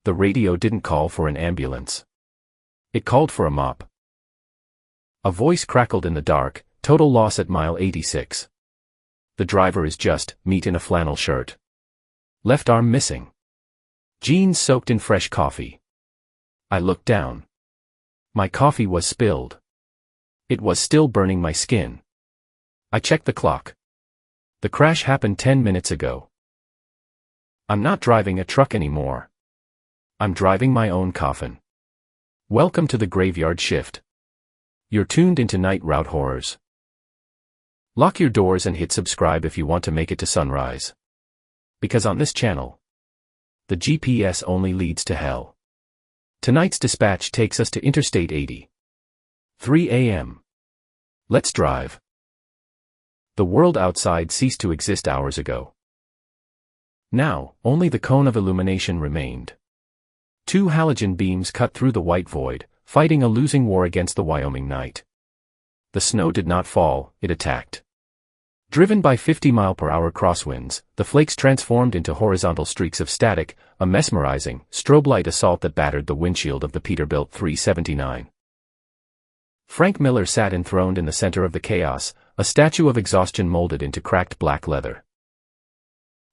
The radio didn't call for an ambulance. It called for a mop. A voice crackled in the dark, total loss at mile 86. The driver is just meat in a flannel shirt. Left arm missing. Jeans soaked in fresh coffee. I looked down. My coffee was spilled. It was still burning my skin. I checked the clock. The crash happened 10 minutes ago. I'm not driving a truck anymore. I'm driving my own coffin. Welcome to the graveyard shift. You're tuned into Night Route Horrors. Lock your doors and hit subscribe if you want to make it to sunrise. Because on this channel, the GPS only leads to hell. Tonight's dispatch takes us to Interstate 80. 3 a.m. Let's drive. The world outside ceased to exist hours ago. Now, only the cone of illumination remained. 2 halogen beams cut through the white void, fighting a losing war against the Wyoming night. The snow did not fall, it attacked. Driven by 50-mile-per-hour crosswinds, the flakes transformed into horizontal streaks of static, a mesmerizing, strobe-light assault that battered the windshield of the Peterbilt 379. Frank Miller sat enthroned in the center of the chaos, a statue of exhaustion molded into cracked black leather.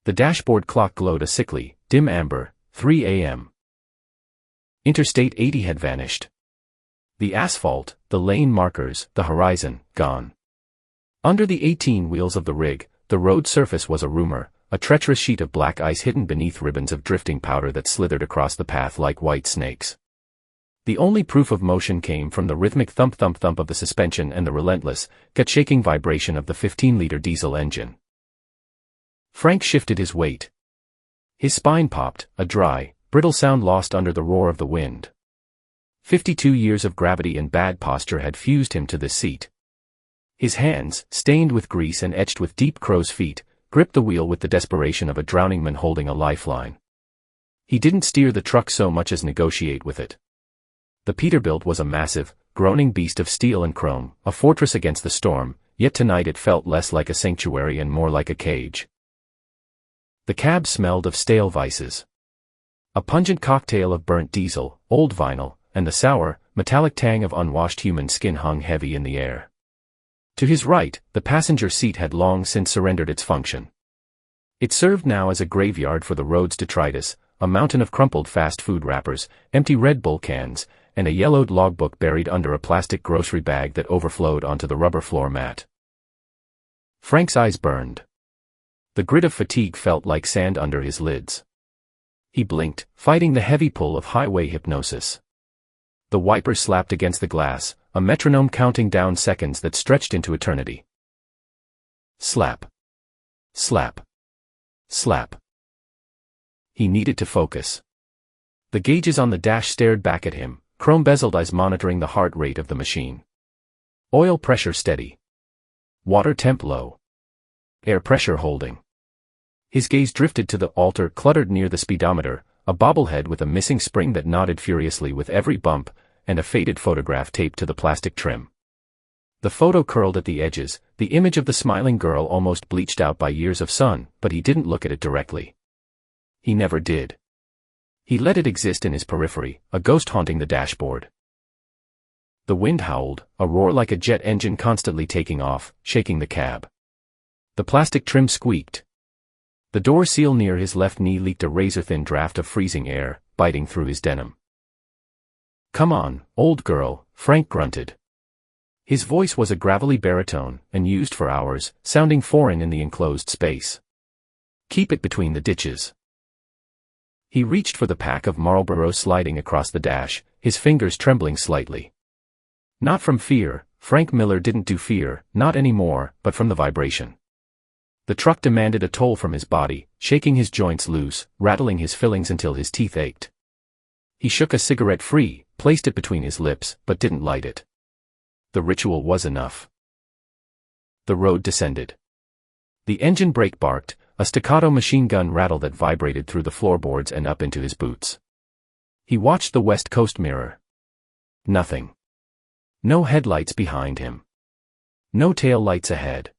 The dashboard clock glowed a sickly, dim amber, 3 a.m. Interstate 80 had vanished. The asphalt, the lane markers, the horizon, gone. Under the 18 wheels of the rig, the road surface was a rumor, a treacherous sheet of black ice hidden beneath ribbons of drifting powder that slithered across the path like white snakes. The only proof of motion came from the rhythmic thump-thump-thump of the suspension and the relentless, gut-shaking vibration of the 15-liter diesel engine. Frank shifted his weight. His spine popped, a dry, brittle sound lost under the roar of the wind. 52 years of gravity and bad posture had fused him to this seat. His hands, stained with grease and etched with deep crow's feet, gripped the wheel with the desperation of a drowning man holding a lifeline. He didn't steer the truck so much as negotiate with it. The Peterbilt was a massive, groaning beast of steel and chrome, a fortress against the storm, yet tonight it felt less like a sanctuary and more like a cage. The cab smelled of stale vices. A pungent cocktail of burnt diesel, old vinyl, and the sour, metallic tang of unwashed human skin hung heavy in the air. To his right, the passenger seat had long since surrendered its function. It served now as a graveyard for the road's detritus, a mountain of crumpled fast food wrappers, empty Red Bull cans, and a yellowed logbook buried under a plastic grocery bag that overflowed onto the rubber floor mat. Frank's eyes burned. The grit of fatigue felt like sand under his lids. He blinked, fighting the heavy pull of highway hypnosis. The wiper slapped against the glass, a metronome counting down seconds that stretched into eternity. Slap. Slap. Slap. He needed to focus. The gauges on the dash stared back at him, chrome-bezeled eyes monitoring the heart rate of the machine. Oil pressure steady. Water temp low. Air pressure holding. His gaze drifted to the altar cluttered near the speedometer, a bobblehead with a missing spring that nodded furiously with every bump, and a faded photograph taped to the plastic trim. The photo curled at the edges, the image of the smiling girl almost bleached out by years of sun, but he didn't look at it directly. He never did. He let it exist in his periphery, a ghost haunting the dashboard. The wind howled, a roar like a jet engine constantly taking off, shaking the cab. The plastic trim squeaked. The door seal near his left knee leaked a razor-thin draft of freezing air, biting through his denim. "Come on, old girl," Frank grunted. His voice was a gravelly baritone, and used for hours, sounding foreign in the enclosed space. "Keep it between the ditches." He reached for the pack of Marlboro sliding across the dash, his fingers trembling slightly. Not from fear, Frank Miller didn't do fear, not anymore, but from the vibration. The truck demanded a toll from his body, shaking his joints loose, rattling his fillings until his teeth ached. He shook a cigarette free, placed it between his lips, but didn't light it. The ritual was enough. The road descended. The engine brake barked, a staccato machine gun rattle that vibrated through the floorboards and up into his boots. He watched the west coast mirror. Nothing. No headlights behind him. No tail lights ahead.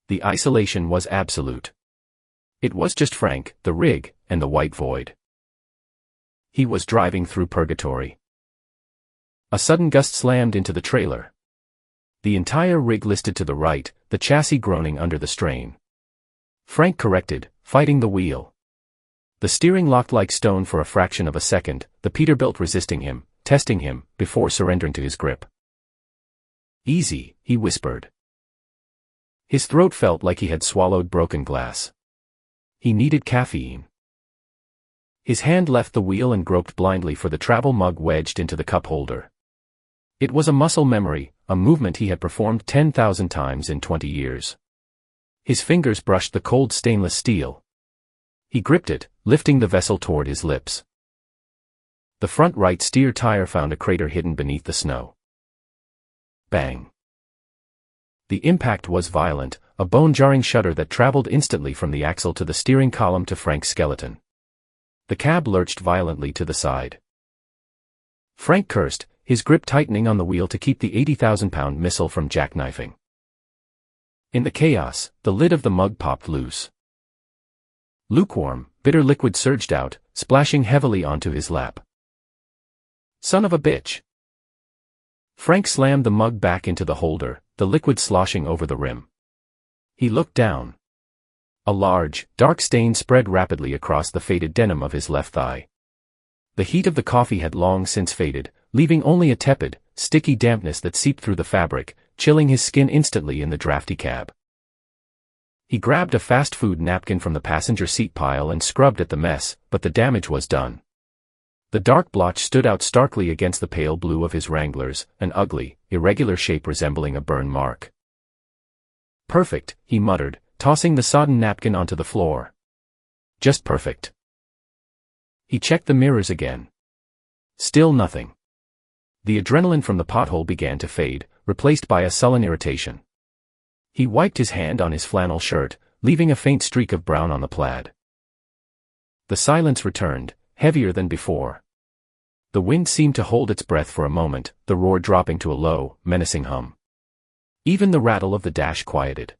The isolation was absolute. It was just Frank, the rig, and the white void. He was driving through purgatory. A sudden gust slammed into the trailer. The entire rig listed to the right, the chassis groaning under the strain. Frank corrected, fighting the wheel. The steering locked like stone for a fraction of a second, the Peterbilt resisting him, testing him, before surrendering to his grip. "Easy," he whispered. His throat felt like he had swallowed broken glass. He needed caffeine. His hand left the wheel and groped blindly for the travel mug wedged into the cup holder. It was a muscle memory, a movement he had performed 10,000 times in 20 years. His fingers brushed the cold stainless steel. He gripped it, lifting the vessel toward his lips. The front right steer tire found a crater hidden beneath the snow. Bang. The impact was violent, a bone-jarring shudder that traveled instantly from the axle to the steering column to Frank's skeleton. The cab lurched violently to the side. Frank cursed, his grip tightening on the wheel to keep the 80,000-pound missile from jackknifing. In the chaos, the lid of the mug popped loose. Lukewarm, bitter liquid surged out, splashing heavily onto his lap. "Son of a bitch!" Frank slammed the mug back into the holder, the liquid sloshing over the rim. He looked down. A large, dark stain spread rapidly across the faded denim of his left thigh. The heat of the coffee had long since faded, leaving only a tepid, sticky dampness that seeped through the fabric, chilling his skin instantly in the drafty cab. He grabbed a fast food napkin from the passenger seat pile and scrubbed at the mess, but the damage was done. The dark blotch stood out starkly against the pale blue of his Wranglers, an ugly, irregular shape resembling a burn mark. "Perfect," he muttered, tossing the sodden napkin onto the floor. "Just perfect." He checked the mirrors again. Still nothing. The adrenaline from the pothole began to fade, replaced by a sullen irritation. He wiped his hand on his flannel shirt, leaving a faint streak of brown on the plaid. The silence returned, heavier than before. The wind seemed to hold its breath for a moment, the roar dropping to a low, menacing hum. Even the rattle of the dash quieted.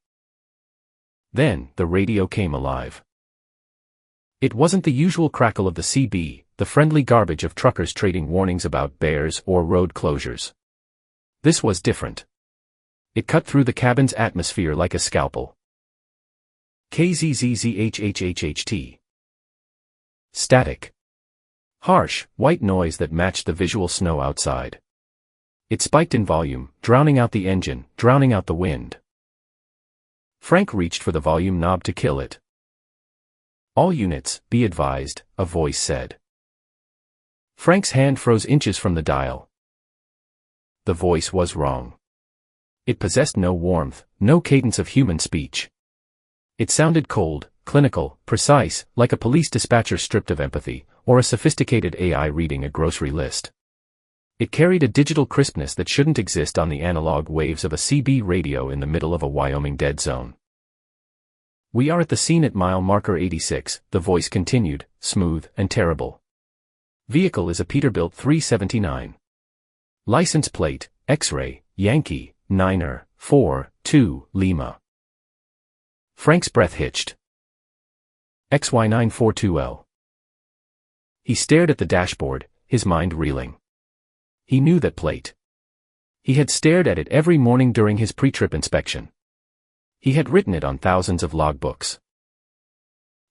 Then, the radio came alive. It wasn't the usual crackle of the CB, the friendly garbage of truckers trading warnings about bears or road closures. This was different. It cut through the cabin's atmosphere like a scalpel. KZZZHHHHT. Static. Harsh, white noise that matched the visual snow outside. It spiked in volume, drowning out the engine, drowning out the wind. Frank reached for the volume knob to kill it. "All units, be advised," a voice said. Frank's hand froze inches from the dial. The voice was wrong. It possessed no warmth, no cadence of human speech. It sounded cold, clinical, precise, like a police dispatcher stripped of empathy, or a sophisticated AI reading a grocery list. It carried a digital crispness that shouldn't exist on the analog waves of a CB radio in the middle of a Wyoming dead zone. "We are at the scene at mile marker 86, the voice continued, smooth and terrible. "Vehicle is a Peterbilt 379. License plate, X-ray, Yankee, 9er, 4, 2, Lima." Frank's breath hitched. XY942L. He stared at the dashboard, his mind reeling. He knew that plate. He had stared at it every morning during his pre-trip inspection. He had written it on thousands of logbooks.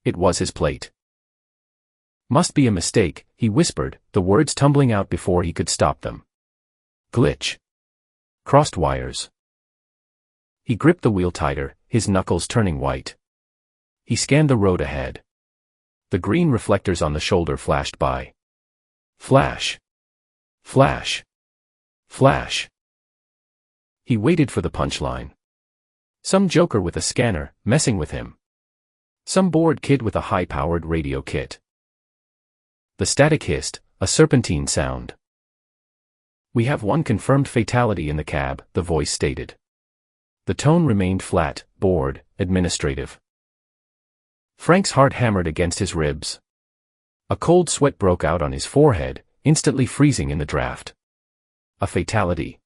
It was his plate. "Must be a mistake," he whispered, the words tumbling out before he could stop them. "Glitch. Crossed wires." He gripped the wheel tighter, his knuckles turning white. He scanned the road ahead. The green reflectors on the shoulder flashed by. Flash. Flash. Flash. He waited for the punchline. Some joker with a scanner, messing with him. Some bored kid with a high-powered radio kit. The static hissed, a serpentine sound. "We have one confirmed fatality in the cab," the voice stated. The tone remained flat, bored, administrative. Frank's heart hammered against his ribs. A cold sweat broke out on his forehead, instantly freezing in the draft. A fatality.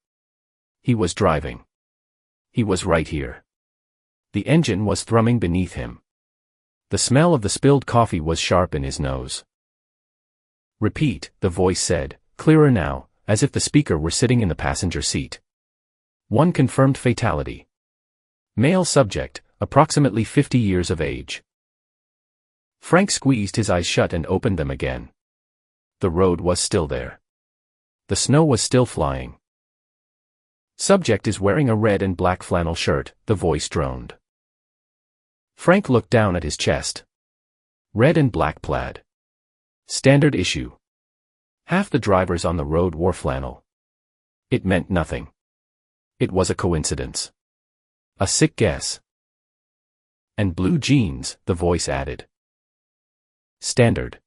He was driving. He was right here. The engine was thrumming beneath him. The smell of the spilled coffee was sharp in his nose. Repeat, the voice said, clearer now, as if the speaker were sitting in the passenger seat. One confirmed fatality. Male subject, approximately 50 years of age. Frank squeezed his eyes shut and opened them again. The road was still there. The snow was still flying. Subject is wearing a red and black flannel shirt, the voice droned. Frank looked down at his chest. Red and black plaid. Standard issue. Half the drivers on the road wore flannel. It meant nothing. It was a coincidence. A sick guess. And blue jeans, the voice added. Standard.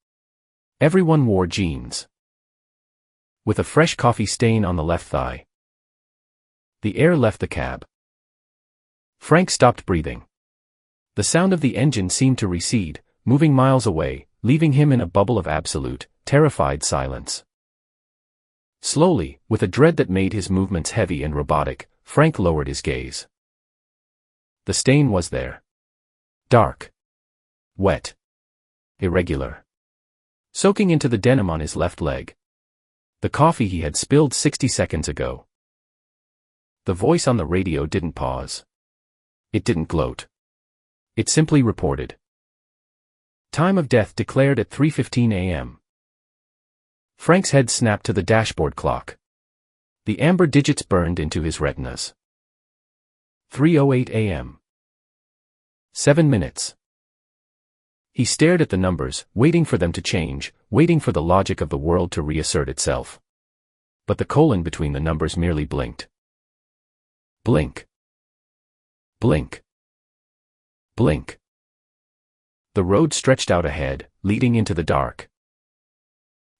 Everyone wore jeans. With a fresh coffee stain on the left thigh. The air left the cab. Frank stopped breathing. The sound of the engine seemed to recede, moving miles away, leaving him in a bubble of absolute, terrified silence. Slowly, with a dread that made his movements heavy and robotic, Frank lowered his gaze. The stain was there. Dark. Wet. Irregular. Soaking into the denim on his left leg. The coffee he had spilled 60 seconds ago. The voice on the radio didn't pause. It didn't gloat. It simply reported. Time of death declared at 3:15 a.m. Frank's head snapped to the dashboard clock. The amber digits burned into his retinas. 3:08 a.m. 7 minutes. He stared at the numbers, waiting for them to change, waiting for the logic of the world to reassert itself. But the colon between the numbers merely blinked. Blink. Blink. Blink. The road stretched out ahead, leading into the dark.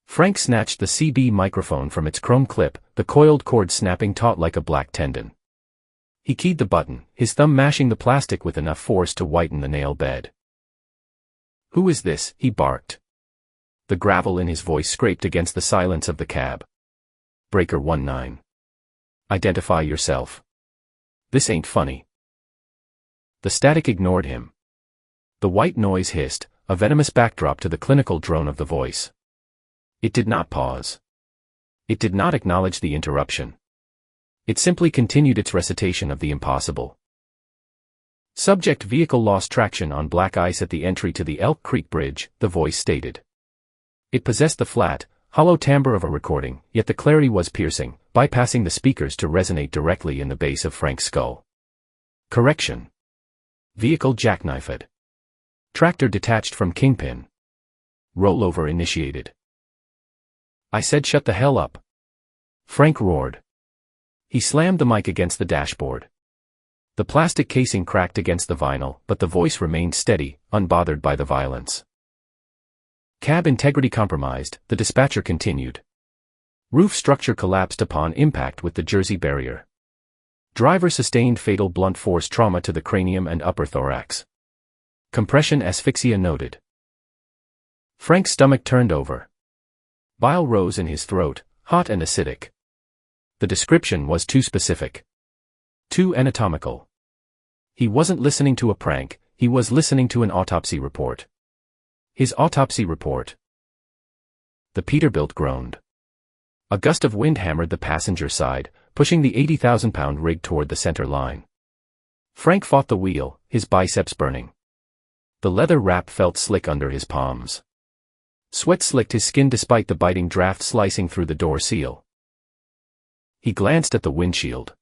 Frank snatched the CB microphone from its chrome clip, the coiled cord snapping taut like a black tendon. He keyed the button, his thumb mashing the plastic with enough force to whiten the nail bed. "Who is this?" he barked. The gravel in his voice scraped against the silence of the cab. "Breaker 19. Identify yourself. This ain't funny." The static ignored him. The white noise hissed, a venomous backdrop to the clinical drone of the voice. It did not pause. It did not acknowledge the interruption. It simply continued its recitation of the impossible. Subject vehicle lost traction on black ice at the entry to the Elk Creek Bridge, the voice stated. It possessed the flat, hollow timbre of a recording, yet the clarity was piercing, bypassing the speakers to resonate directly in the base of Frank's skull. Correction. Vehicle jackknifed. Tractor detached from kingpin. Rollover initiated. "I said shut the hell up." Frank roared. He slammed the mic against the dashboard. The plastic casing cracked against the vinyl, but the voice remained steady, unbothered by the violence. Cab integrity compromised, the dispatcher continued. Roof structure collapsed upon impact with the Jersey barrier. Driver sustained fatal blunt force trauma to the cranium and upper thorax. Compression asphyxia noted. Frank's stomach turned over. Bile rose in his throat, hot and acidic. The description was too specific. Too anatomical. He wasn't listening to a prank, he was listening to an autopsy report. His autopsy report. The Peterbilt groaned. A gust of wind hammered the passenger side, pushing the 80,000-pound rig toward the center line. Frank fought the wheel, his biceps burning. The leather wrap felt slick under his palms. Sweat slicked his skin despite the biting draft slicing through the door seal. He glanced at the windshield.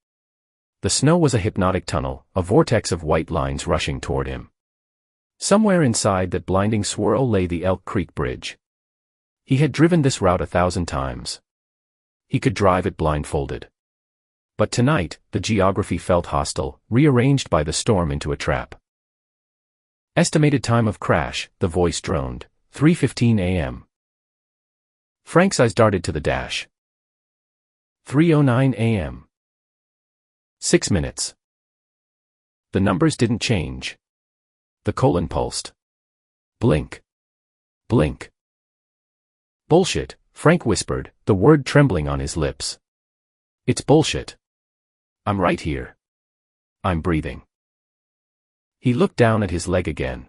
The snow was a hypnotic tunnel, a vortex of white lines rushing toward him. Somewhere inside that blinding swirl lay the Elk Creek Bridge. He had driven this route 1,000 times. He could drive it blindfolded. But tonight, the geography felt hostile, rearranged by the storm into a trap. Estimated time of crash, the voice droned, 3:15 a.m. Frank's eyes darted to the dash. 3:09 a.m. 6 minutes. The numbers didn't change. The colon pulsed. Blink. Blink. Bullshit, Frank whispered, the word trembling on his lips. It's bullshit. I'm right here. I'm breathing. He looked down at his leg again.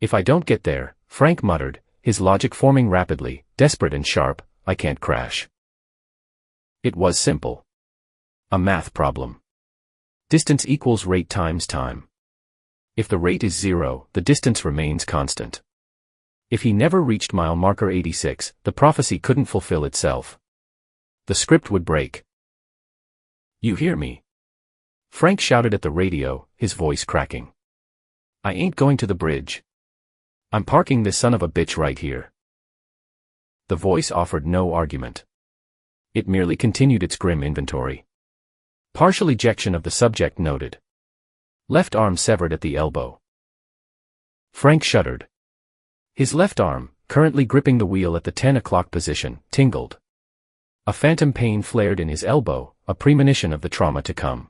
If I don't get there, Frank muttered, his logic forming rapidly, desperate and sharp, I can't crash. It was simple. A math problem. Distance equals rate times time. If the rate is 0, the distance remains constant. If he never reached mile marker 86, the prophecy couldn't fulfill itself. The script would break. You hear me? Frank shouted at the radio, his voice cracking. I ain't going to the bridge. I'm parking this son of a bitch right here. The voice offered no argument. It merely continued its grim inventory. Partial ejection of the subject noted. Left arm severed at the elbow. Frank shuddered. His left arm, currently gripping the wheel at the 10 o'clock position, tingled. A phantom pain flared in his elbow, a premonition of the trauma to come.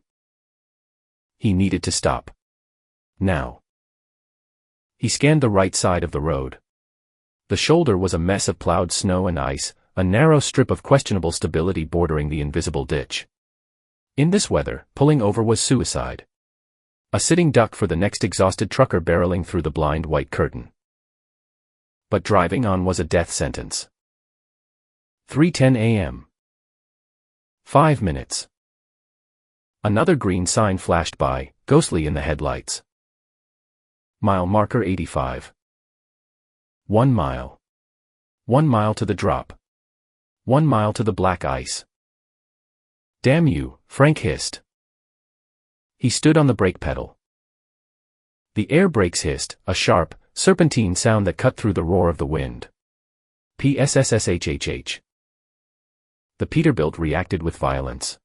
He needed to stop. Now. He scanned the right side of the road. The shoulder was a mess of plowed snow and ice, a narrow strip of questionable stability bordering the invisible ditch. In this weather, pulling over was suicide. A sitting duck for the next exhausted trucker barreling through the blind white curtain. But driving on was a death sentence. 3:10 a.m. 5 minutes. Another green sign flashed by, ghostly in the headlights. Mile marker 85. 1 mile. 1 mile to the drop. 1 mile to the black ice. Damn you, Frank hissed. He stood on the brake pedal. The air brakes hissed, a sharp, serpentine sound that cut through the roar of the wind. PSSSHHH. The Peterbilt reacted with violence.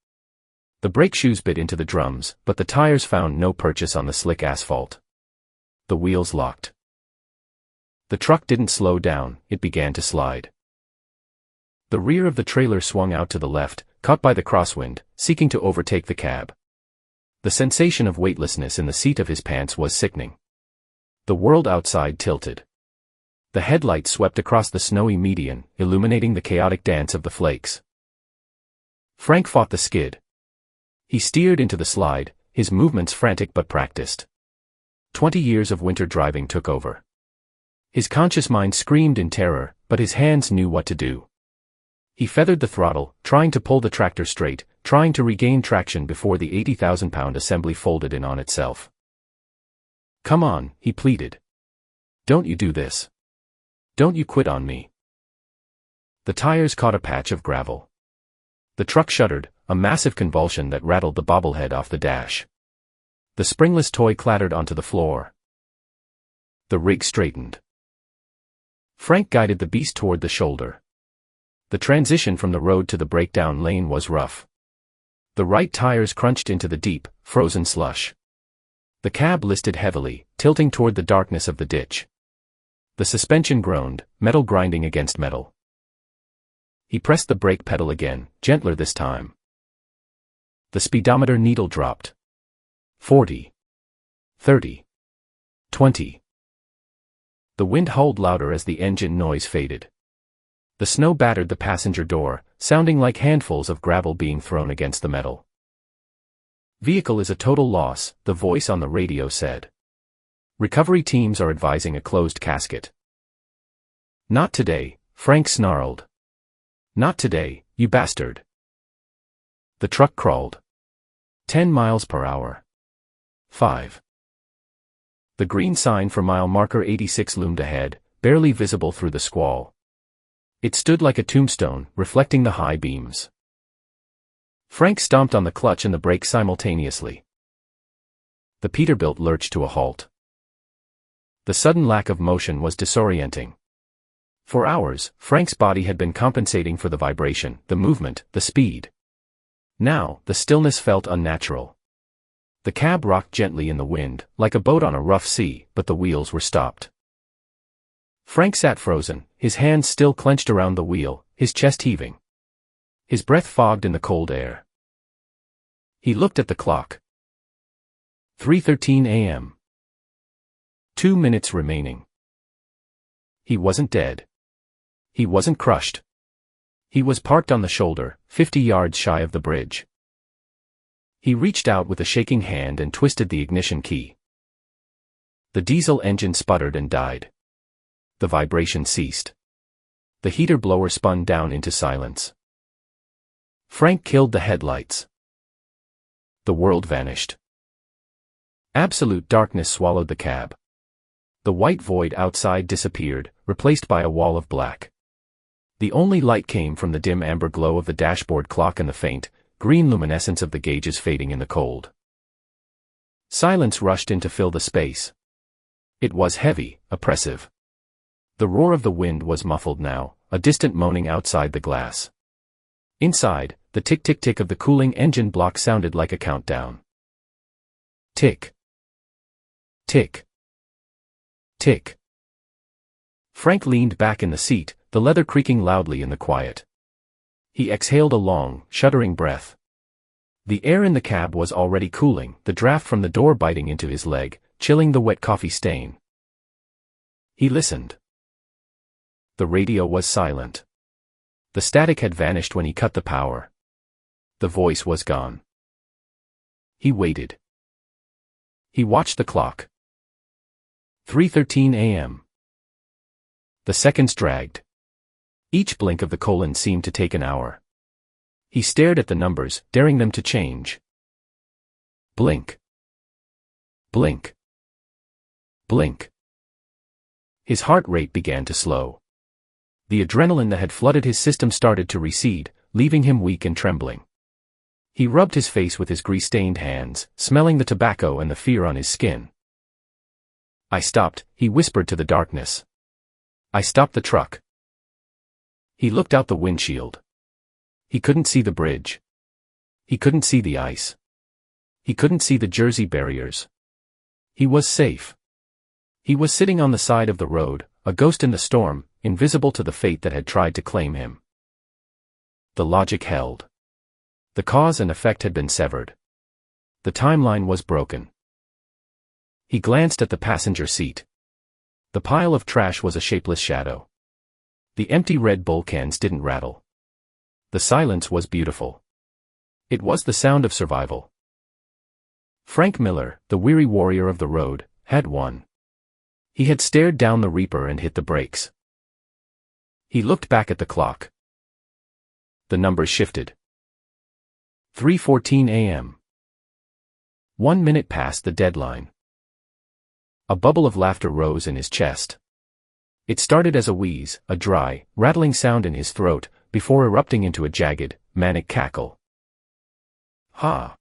The brake shoes bit into the drums, but the tires found no purchase on the slick asphalt. The wheels locked. The truck didn't slow down, it began to slide. The rear of the trailer swung out to the left, caught by the crosswind, seeking to overtake the cab. The sensation of weightlessness in the seat of his pants was sickening. The world outside tilted. The headlights swept across the snowy median, illuminating the chaotic dance of the flakes. Frank fought the skid. He steered into the slide, his movements frantic but practiced. 20 years of winter driving took over. His conscious mind screamed in terror, but his hands knew what to do. He feathered the throttle, trying to pull the tractor straight, trying to regain traction before the 80,000-pound assembly folded in on itself. "Come on," he pleaded. "Don't you do this. Don't you quit on me." The tires caught a patch of gravel. The truck shuddered, a massive convulsion that rattled the bobblehead off the dash. The springless toy clattered onto the floor. The rig straightened. Frank guided the beast toward the shoulder. The transition from the road to the breakdown lane was rough. The right tires crunched into the deep, frozen slush. The cab listed heavily, tilting toward the darkness of the ditch. The suspension groaned, metal grinding against metal. He pressed the brake pedal again, gentler this time. The speedometer needle dropped. 40. 30. 20. The wind howled louder as the engine noise faded. The snow battered the passenger door, sounding like handfuls of gravel being thrown against the metal. "Vehicle is a total loss," the voice on the radio said. "Recovery teams are advising a closed casket." "Not today," Frank snarled. "Not today, you bastard." The truck crawled. 10 miles per hour. 5. The green sign for mile marker 86 loomed ahead, barely visible through the squall. It stood like a tombstone, reflecting the high beams. Frank stomped on the clutch and the brake simultaneously. The Peterbilt lurched to a halt. The sudden lack of motion was disorienting. For hours, Frank's body had been compensating for the vibration, the movement, the speed. Now, the stillness felt unnatural. The cab rocked gently in the wind, like a boat on a rough sea, but the wheels were stopped. Frank sat frozen, his hands still clenched around the wheel, his chest heaving. His breath fogged in the cold air. He looked at the clock. 3:13 a.m. 2 minutes remaining. He wasn't dead. He wasn't crushed. He was parked on the shoulder, 50 yards shy of the bridge. He reached out with a shaking hand and twisted the ignition key. The diesel engine sputtered and died. The vibration ceased. The heater blower spun down into silence. Frank killed the headlights. The world vanished. Absolute darkness swallowed the cab. The white void outside disappeared, replaced by a wall of black. The only light came from the dim amber glow of the dashboard clock and the faint, green luminescence of the gauges fading in the cold. Silence rushed in to fill the space. It was heavy, oppressive. The roar of the wind was muffled now, a distant moaning outside the glass. Inside, the tick-tick-tick of the cooling engine block sounded like a countdown. Tick. Tick. Tick. Frank leaned back in the seat, the leather creaking loudly in the quiet. He exhaled a long, shuddering breath. The air in the cab was already cooling, the draft from the door biting into his leg, chilling the wet coffee stain. He listened. The radio was silent. The static had vanished when he cut the power. The voice was gone. He waited. He watched the clock. 3:13 a.m. The seconds dragged. Each blink of the colon seemed to take an hour. He stared at the numbers, daring them to change. Blink. Blink. Blink. His heart rate began to slow. The adrenaline that had flooded his system started to recede, leaving him weak and trembling. He rubbed his face with his grease-stained hands, smelling the tobacco and the fear on his skin. "I stopped," he whispered to the darkness. "I stopped the truck." He looked out the windshield. He couldn't see the bridge. He couldn't see the ice. He couldn't see the Jersey barriers. He was safe. He was sitting on the side of the road, a ghost in the storm, invisible to the fate that had tried to claim him. The logic held. The cause and effect had been severed. The timeline was broken. He glanced at the passenger seat. The pile of trash was a shapeless shadow. The empty Red Bull cans didn't rattle. The silence was beautiful. It was the sound of survival. Frank Miller, the weary warrior of the road, had won. He had stared down the Reaper and hit the brakes. He looked back at the clock. The numbers shifted. 3:14 a.m. 1 minute past the deadline. A bubble of laughter rose in his chest. It started as a wheeze, a dry, rattling sound in his throat, before erupting into a jagged, manic cackle. Ha!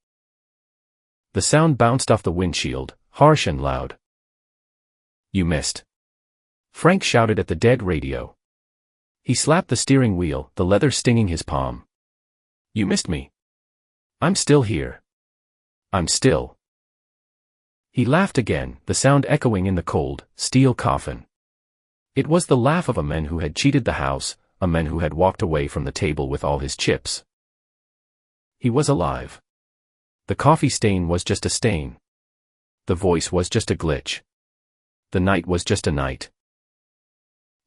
The sound bounced off the windshield, harsh and loud. You missed. Frank shouted at the dead radio. He slapped the steering wheel, the leather stinging his palm. You missed me. I'm still here. I'm still. He laughed again, the sound echoing in the cold, steel coffin. It was the laugh of a man who had cheated the house, a man who had walked away from the table with all his chips. He was alive. The coffee stain was just a stain. The voice was just a glitch. The night was just a night.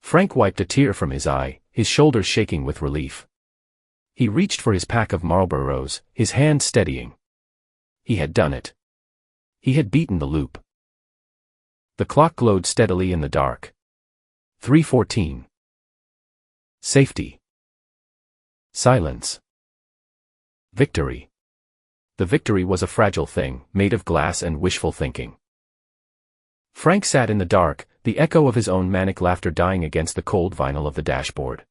Frank wiped a tear from his eye, his shoulders shaking with relief. He reached for his pack of Marlboros, his hand steadying. He had done it. He had beaten the loop. The clock glowed steadily in the dark. 3:14. Safety. Silence. Victory. The victory was a fragile thing, made of glass and wishful thinking. Frank sat in the dark, the echo of his own manic laughter dying against the cold vinyl of the dashboard.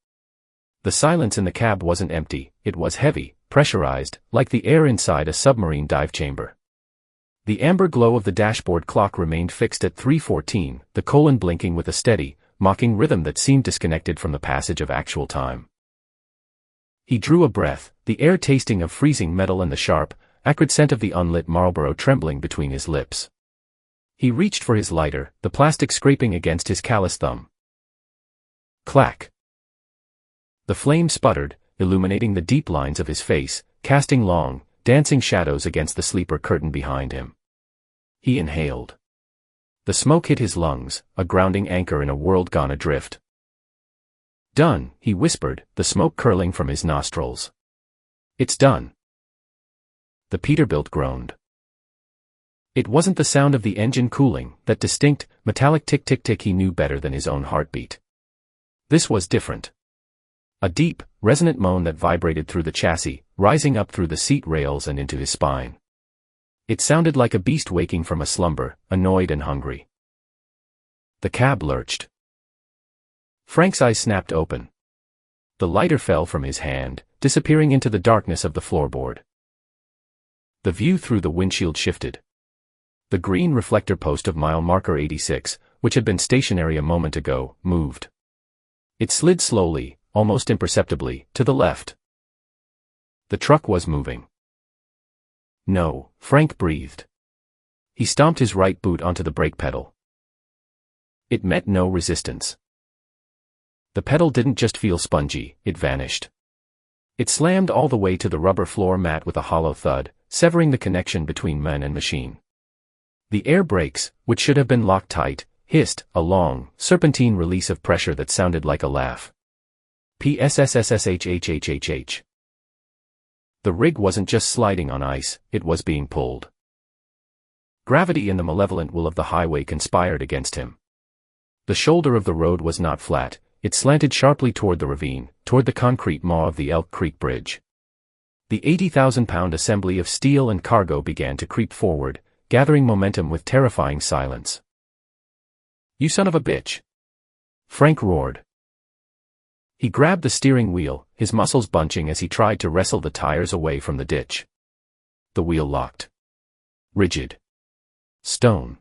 The silence in the cab wasn't empty, it was heavy, pressurized, like the air inside a submarine dive chamber. The amber glow of the dashboard clock remained fixed at 3:14, the colon blinking with a steady, mocking rhythm that seemed disconnected from the passage of actual time. He drew a breath, the air tasting of freezing metal and the sharp, acrid scent of the unlit Marlboro trembling between his lips. He reached for his lighter, the plastic scraping against his callous thumb. Clack. The flame sputtered, illuminating the deep lines of his face, casting long, dancing shadows against the sleeper curtain behind him. He inhaled. The smoke hit his lungs, a grounding anchor in a world gone adrift. Done, he whispered, the smoke curling from his nostrils. It's done. The Peterbilt groaned. It wasn't the sound of the engine cooling, that distinct, metallic tick-tick-tick he knew better than his own heartbeat. This was different. A deep, resonant moan that vibrated through the chassis, rising up through the seat rails and into his spine. It sounded like a beast waking from a slumber, annoyed and hungry. The cab lurched. Frank's eyes snapped open. The lighter fell from his hand, disappearing into the darkness of the floorboard. The view through the windshield shifted. The green reflector post of mile marker 86, which had been stationary a moment ago, moved. It slid slowly, almost imperceptibly, to the left. The truck was moving. No, Frank breathed. He stomped his right boot onto the brake pedal. It met no resistance. The pedal didn't just feel spongy, it vanished. It slammed all the way to the rubber floor mat with a hollow thud, severing the connection between man and machine. The air brakes, which should have been locked tight, hissed, a long, serpentine release of pressure that sounded like a laugh. PSSSSHHHHH. The rig wasn't just sliding on ice, it was being pulled. Gravity and the malevolent will of the highway conspired against him. The shoulder of the road was not flat, it slanted sharply toward the ravine, toward the concrete maw of the Elk Creek Bridge. The 80,000-pound assembly of steel and cargo began to creep forward, gathering momentum with terrifying silence. "You son of a bitch!" Frank roared. He grabbed the steering wheel, his muscles bunching as he tried to wrestle the tires away from the ditch. The wheel locked. Rigid. Stone.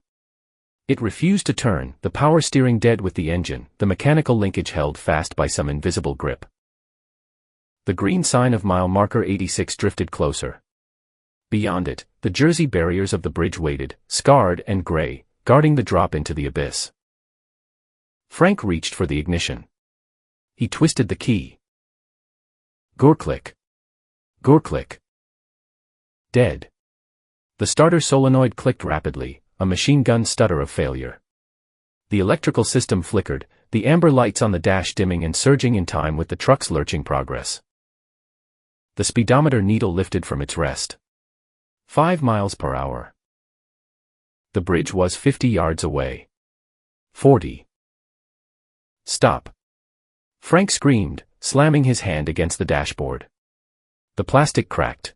It refused to turn, the power steering dead with the engine, the mechanical linkage held fast by some invisible grip. The green sign of mile marker 86 drifted closer. Beyond it, the Jersey barriers of the bridge waited, scarred and gray, guarding the drop into the abyss. Frank reached for the ignition. He twisted the key. Gore-click. Gore-click. Dead. The starter solenoid clicked rapidly, a machine gun stutter of failure. The electrical system flickered, the amber lights on the dash dimming and surging in time with the truck's lurching progress. The speedometer needle lifted from its rest. 5 miles per hour. The bridge was 50 yards away. 40. Stop. Frank screamed, slamming his hand against the dashboard. The plastic cracked.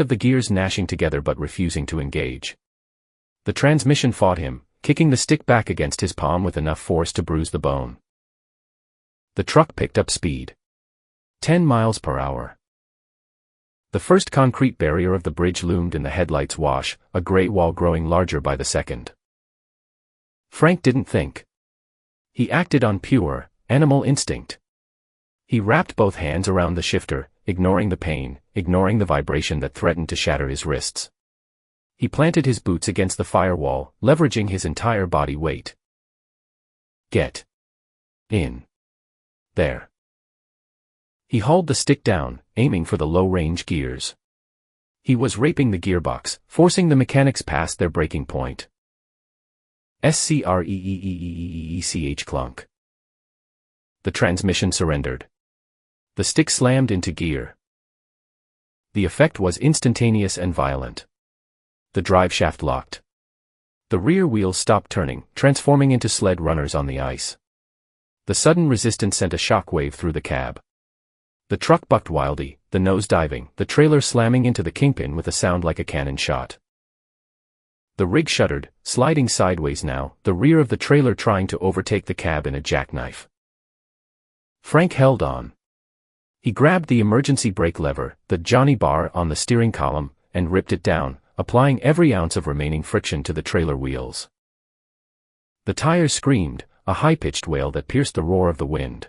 of the gears gnashing together but refusing to engage. The transmission fought him, kicking the stick back against his palm with enough force to bruise the bone. The truck picked up speed. 10 miles per hour. The first concrete barrier of the bridge loomed in the headlight's wash, a gray wall growing larger by the second. Frank didn't think. He acted on pure, animal instinct. He wrapped both hands around the shifter, ignoring the pain, ignoring the vibration that threatened to shatter his wrists. He planted his boots against the firewall, leveraging his entire body weight. Get in there. He hauled the stick down, aiming for the low-range gears. He was raping the gearbox, forcing the mechanics past their breaking point. Screech clunk. The transmission surrendered. The stick slammed into gear. The effect was instantaneous and violent. The drive shaft locked. The rear wheels stopped turning, transforming into sled runners on the ice. The sudden resistance sent a shock wave through the cab. The truck bucked wildly, the nose diving, the trailer slamming into the kingpin with a sound like a cannon shot. The rig shuddered, sliding sideways now, the rear of the trailer trying to overtake the cab in a jackknife. Frank held on. He grabbed the emergency brake lever, the Johnny bar on the steering column, and ripped it down, applying every ounce of remaining friction to the trailer wheels. The tires screamed, a high-pitched wail that pierced the roar of the wind.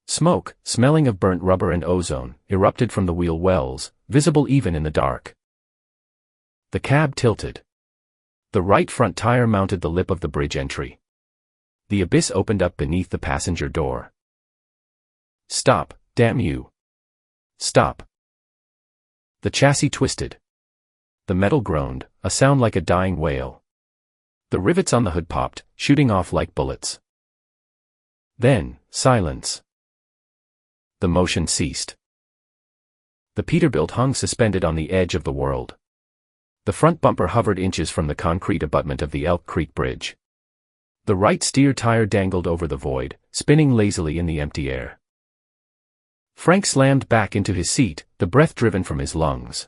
Smoke, smelling of burnt rubber and ozone, erupted from the wheel wells, visible even in the dark. The cab tilted. The right front tire mounted the lip of the bridge entry. The abyss opened up beneath the passenger door. Stop, damn you. Stop. The chassis twisted. The metal groaned, a sound like a dying whale. The rivets on the hood popped, shooting off like bullets. Then, silence. The motion ceased. The Peterbilt hung suspended on the edge of the world. The front bumper hovered inches from the concrete abutment of the Elk Creek Bridge. The right steer tire dangled over the void, spinning lazily in the empty air. Frank slammed back into his seat, the breath driven from his lungs.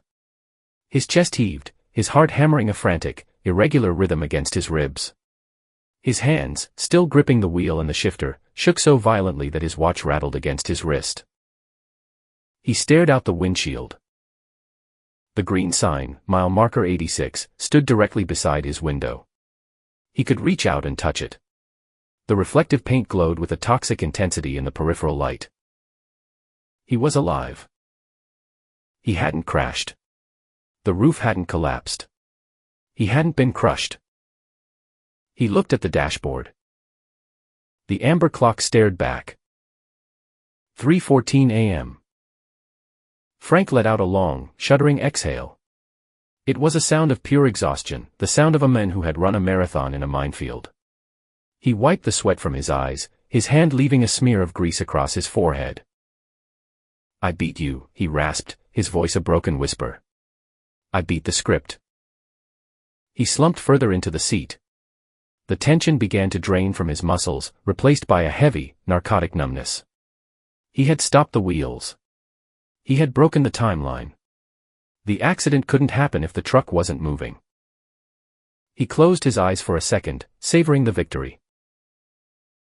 His chest heaved, his heart hammering a frantic, irregular rhythm against his ribs. His hands, still gripping the wheel and the shifter, shook so violently that his watch rattled against his wrist. He stared out the windshield. The green sign, mile marker 86, stood directly beside his window. He could reach out and touch it. The reflective paint glowed with a toxic intensity in the peripheral light. He was alive. He hadn't crashed. The roof hadn't collapsed. He hadn't been crushed. He looked at the dashboard. The amber clock stared back. 3:14 a.m. Frank let out a long, shuddering exhale. It was a sound of pure exhaustion, the sound of a man who had run a marathon in a minefield. He wiped the sweat from his eyes, his hand leaving a smear of grease across his forehead. I beat you, he rasped, his voice a broken whisper. I beat the script. He slumped further into the seat. The tension began to drain from his muscles, replaced by a heavy, narcotic numbness. He had stopped the wheels. He had broken the timeline. The accident couldn't happen if the truck wasn't moving. He closed his eyes for a second, savoring the victory.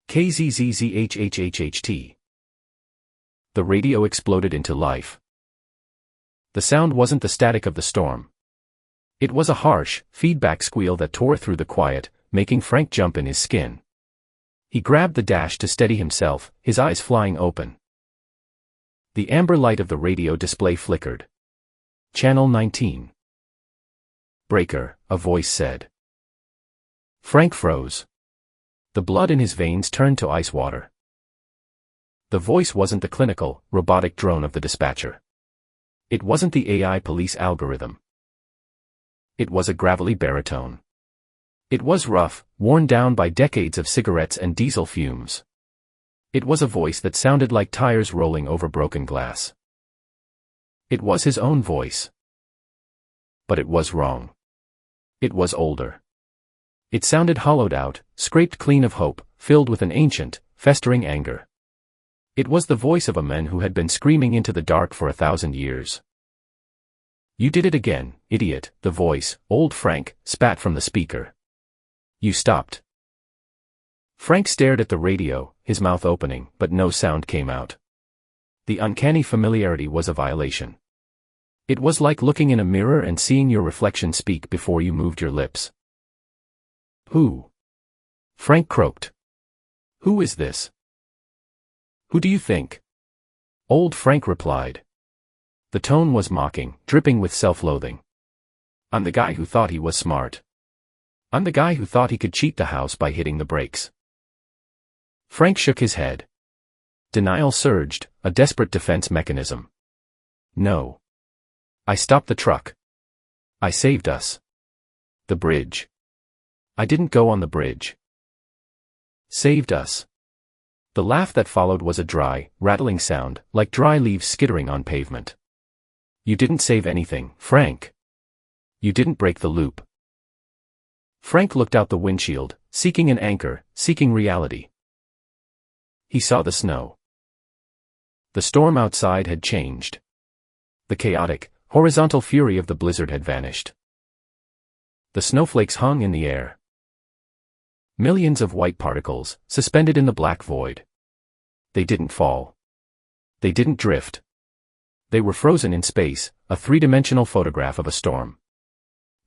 KZZZHHHHT. The radio exploded into life. The sound wasn't the static of the storm, It was a harsh, feedback squeal that tore through the quiet, making Frank jump in his skin. He grabbed the dash to steady himself, his eyes flying open. The amber light of the radio display flickered. Channel 19. Breaker, a voice said. Frank froze. The blood in his veins turned to ice water. The voice wasn't the clinical, robotic drone of the dispatcher. It wasn't the AI police algorithm. It was a gravelly baritone. It was rough, worn down by decades of cigarettes and diesel fumes. It was a voice that sounded like tires rolling over broken glass. It was his own voice. But it was wrong. It was older. It sounded hollowed out, scraped clean of hope, filled with an ancient, festering anger. It was the voice of a man who had been screaming into the dark for 1,000 years. You did it again, idiot, the voice, old Frank, spat from the speaker. You stopped. Frank stared at the radio, his mouth opening, but no sound came out. The uncanny familiarity was a violation. It was like looking in a mirror and seeing your reflection speak before you moved your lips. Who? Frank croaked. Who is this? Who do you think? Old Frank replied. The tone was mocking, dripping with self-loathing. I'm the guy who thought he was smart. I'm the guy who thought he could cheat the house by hitting the brakes. Frank shook his head. Denial surged, a desperate defense mechanism. No. I stopped the truck. I saved us. The bridge. I didn't go on the bridge. Saved us. The laugh that followed was a dry, rattling sound, like dry leaves skittering on pavement. You didn't save anything, Frank. You didn't break the loop. Frank looked out the windshield, seeking an anchor, seeking reality. He saw the snow. The storm outside had changed. The chaotic, horizontal fury of the blizzard had vanished. The snowflakes hung in the air. Millions of white particles, suspended in the black void. They didn't fall. They didn't drift. They were frozen in space, a three-dimensional photograph of a storm.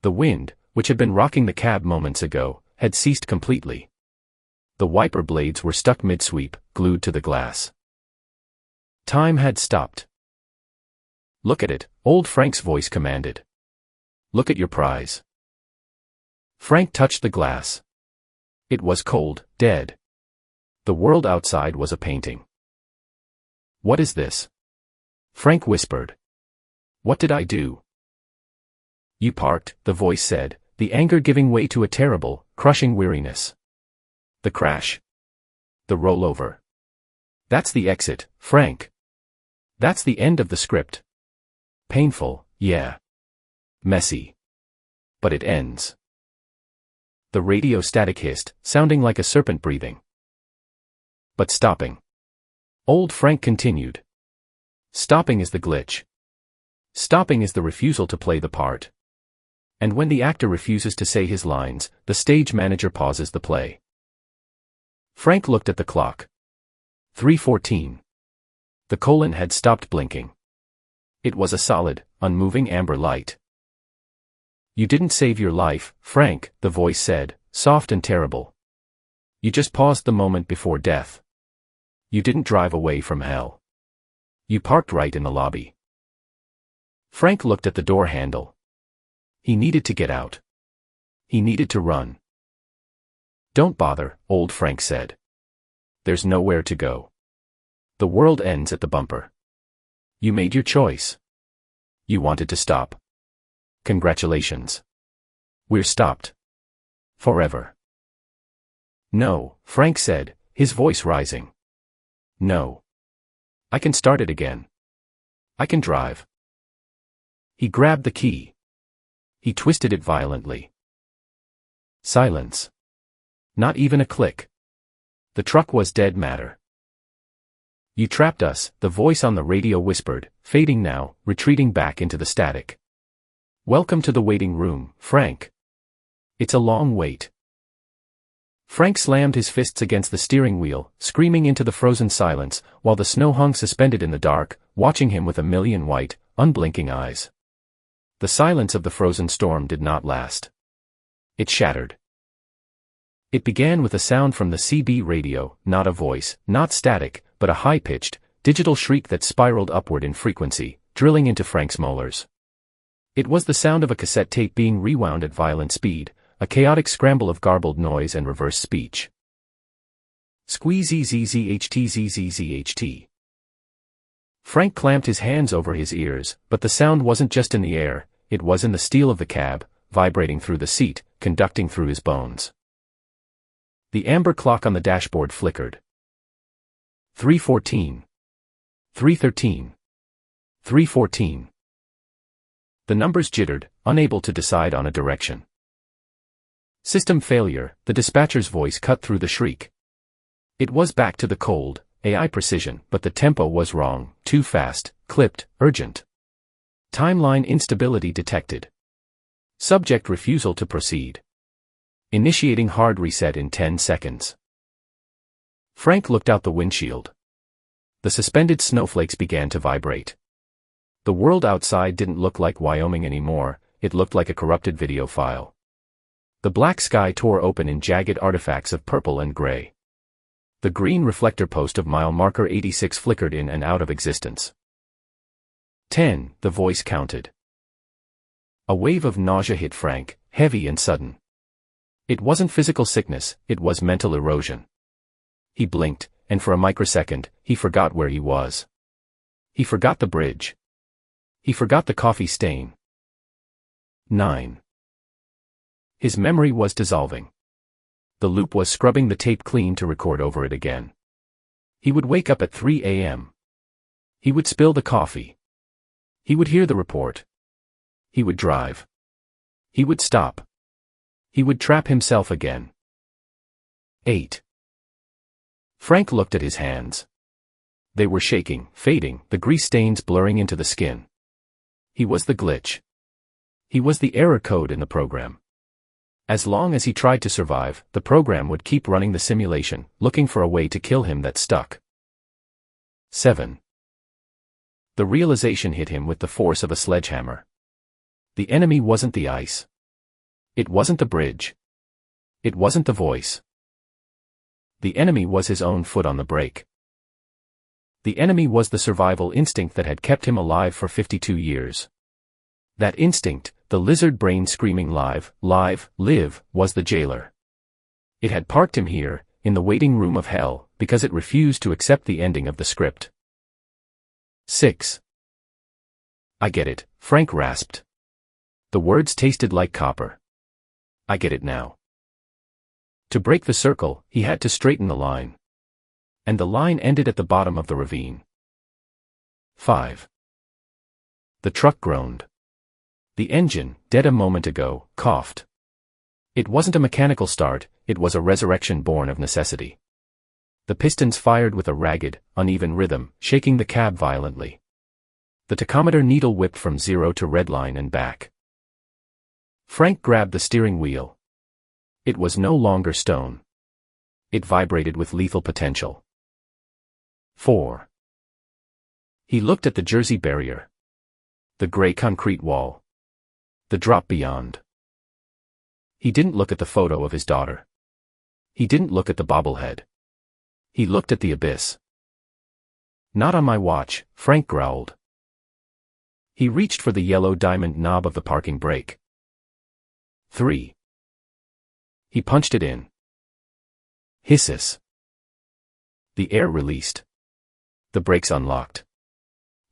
The wind, which had been rocking the cab moments ago, had ceased completely. The wiper blades were stuck mid-sweep, glued to the glass. Time had stopped. Look at it, old Frank's voice commanded. Look at your prize. Frank touched the glass. It was cold, dead. The world outside was a painting. What is this? Frank whispered. What did I do? You parked, the voice said, the anger giving way to a terrible, crushing weariness. The crash. The rollover. That's the exit, Frank. That's the end of the script. Painful, yeah. Messy. But it ends. The radio static hissed, sounding like a serpent breathing. But stopping. Old Frank continued. Stopping is the glitch. Stopping is the refusal to play the part. And when the actor refuses to say his lines, the stage manager pauses the play. Frank looked at the clock. 3:14. The colon had stopped blinking. It was a solid, unmoving amber light. You didn't save your life, Frank, the voice said, soft and terrible. You just paused the moment before death. You didn't drive away from hell. You parked right in the lobby. Frank looked at the door handle. He needed to get out. He needed to run. Don't bother, old Frank said. There's nowhere to go. The world ends at the bumper. You made your choice. You wanted to stop. Congratulations. We're stopped. Forever. No, Frank said, his voice rising. No. I can start it again. I can drive. He grabbed the key. He twisted it violently. Silence. Not even a click. The truck was dead matter. You trapped us, the voice on the radio whispered, fading now, retreating back into the static. Welcome to the waiting room, Frank. It's a long wait. Frank slammed his fists against the steering wheel, screaming into the frozen silence, while the snow hung suspended in the dark, watching him with a million white, unblinking eyes. The silence of the frozen storm did not last. It shattered. It began with a sound from the CB radio, not a voice, not static, but a high-pitched, digital shriek that spiraled upward in frequency, drilling into Frank's molars. It was the sound of a cassette tape being rewound at violent speed, a chaotic scramble of garbled noise and reverse speech. Squeezezzht. Frank clamped his hands over his ears, but the sound wasn't just in the air, it was in the steel of the cab, vibrating through the seat, conducting through his bones. The amber clock on the dashboard flickered. 3:14. 3:13. 3:14. The numbers jittered, unable to decide on a direction. System failure, the dispatcher's voice cut through the shriek. It was back to the cold, AI precision, but the tempo was wrong, too fast, clipped, urgent. Timeline instability detected. Subject refusal to proceed. Initiating hard reset in 10 seconds. Frank looked out the windshield. The suspended snowflakes began to vibrate. The world outside didn't look like Wyoming anymore, it looked like a corrupted video file. The black sky tore open in jagged artifacts of purple and gray. The green reflector post of mile marker 86 flickered in and out of existence. 10, the voice counted. A wave of nausea hit Frank, heavy and sudden. It wasn't physical sickness, it was mental erosion. He blinked, and for a microsecond, he forgot where he was. He forgot the bridge. He forgot the coffee stain. 9. His memory was dissolving. The loop was scrubbing the tape clean to record over it again. He would wake up at 3 a.m. He would spill the coffee. He would hear the report. He would drive. He would stop. He would trap himself again. 8. Frank looked at his hands. They were shaking, fading, the grease stains blurring into the skin. He was the glitch. He was the error code in the program. As long as he tried to survive, the program would keep running the simulation, looking for a way to kill him that stuck. 7. The realization hit him with the force of a sledgehammer. The enemy wasn't the ice. It wasn't the bridge. It wasn't the voice. The enemy was his own foot on the brake. The enemy was the survival instinct that had kept him alive for 52 years. That instinct, the lizard brain screaming live, live, was the jailer. It had parked him here, in the waiting room of hell, because it refused to accept the ending of the script. 6. I get it, Frank rasped. The words tasted like copper. I get it now. To break the circle, he had to straighten the line. And the line ended at the bottom of the ravine. 5. The truck groaned. The engine, dead a moment ago, coughed. It wasn't a mechanical start, it was a resurrection born of necessity. The pistons fired with a ragged, uneven rhythm, shaking the cab violently. The tachometer needle whipped from 0 to redline and back. Frank grabbed the steering wheel. It was no longer stone. It vibrated with lethal potential. 4. He looked at the Jersey barrier. The gray concrete wall. The drop beyond. He didn't look at the photo of his daughter. He didn't look at the bobblehead. He looked at the abyss. Not on my watch, Frank growled. He reached for the yellow diamond knob of the parking brake. 3. He punched it in. Hisses. The air released. The brakes unlocked.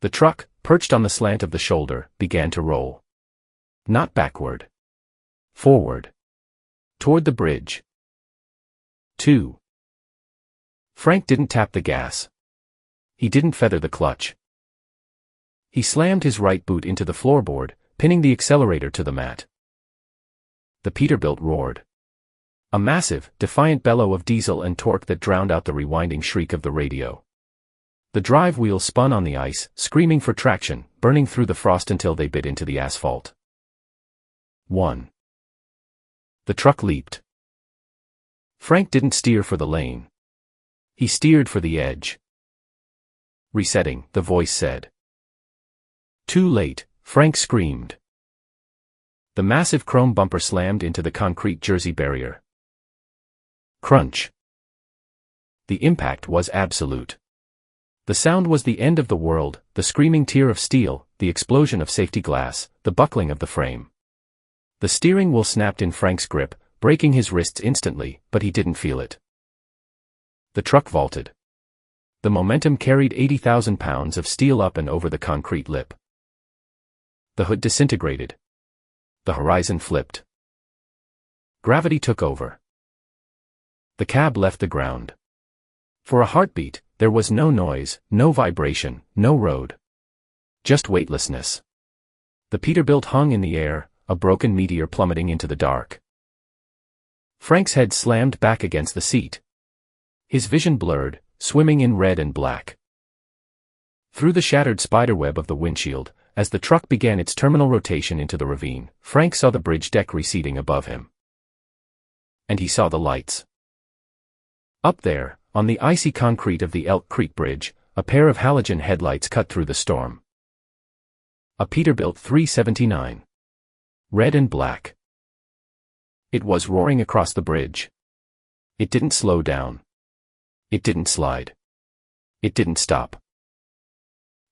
The truck, perched on the slant of the shoulder, began to roll. Not backward. Forward. Toward the bridge. 2. Frank didn't tap the gas. He didn't feather the clutch. He slammed his right boot into the floorboard, pinning the accelerator to the mat. The Peterbilt roared. A massive, defiant bellow of diesel and torque that drowned out the rewinding shriek of the radio. The drive wheels spun on the ice, screaming for traction, burning through the frost until they bit into the asphalt. 1. The truck leaped. Frank didn't steer for the lane. He steered for the edge. Resetting, the voice said. Too late, Frank screamed. The massive chrome bumper slammed into the concrete jersey barrier. Crunch. The impact was absolute. The sound was the end of the world, the screaming tear of steel, the explosion of safety glass, the buckling of the frame. The steering wheel snapped in Frank's grip, breaking his wrists instantly, but he didn't feel it. The truck vaulted. The momentum carried 80,000 pounds of steel up and over the concrete lip. The hood disintegrated. The horizon flipped. Gravity took over. The cab left the ground. For a heartbeat, there was no noise, no vibration, no road. Just weightlessness. The Peterbilt hung in the air, a broken meteor plummeting into the dark. Frank's head slammed back against the seat. His vision blurred, swimming in red and black. Through the shattered spiderweb of the windshield, as the truck began its terminal rotation into the ravine, Frank saw the bridge deck receding above him. And he saw the lights. Up there, on the icy concrete of the Elk Creek Bridge, a pair of halogen headlights cut through the storm. A Peterbilt 379. Red and black. It was roaring across the bridge. It didn't slow down. It didn't slide. It didn't stop.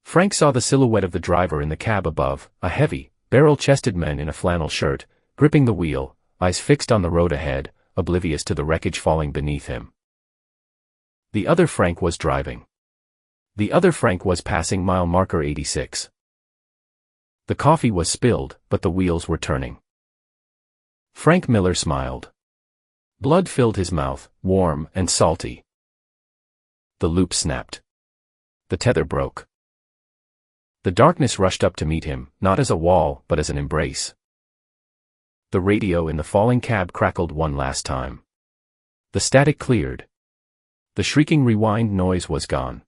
Frank saw the silhouette of the driver in the cab above, a heavy, barrel-chested man in a flannel shirt, gripping the wheel, eyes fixed on the road ahead, oblivious to the wreckage falling beneath him. The other Frank was driving. The other Frank was passing mile marker 86. The coffee was spilled, but the wheels were turning. Frank Miller smiled. Blood filled his mouth, warm and salty. The loop snapped. The tether broke. The darkness rushed up to meet him, not as a wall, but as an embrace. The radio in the falling cab crackled one last time. The static cleared. The shrieking rewind noise was gone.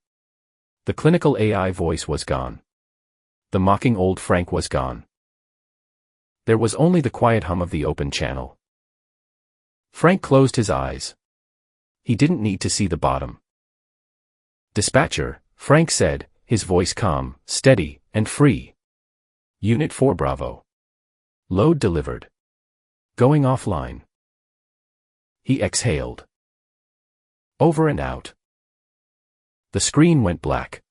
The clinical AI voice was gone. The mocking old Frank was gone. There was only the quiet hum of the open channel. Frank closed his eyes. He didn't need to see the bottom. "Dispatcher," Frank said, his voice calm, steady, and free. "Unit 4 Bravo. Load delivered. Going offline." He exhaled. Over and out. The screen went black.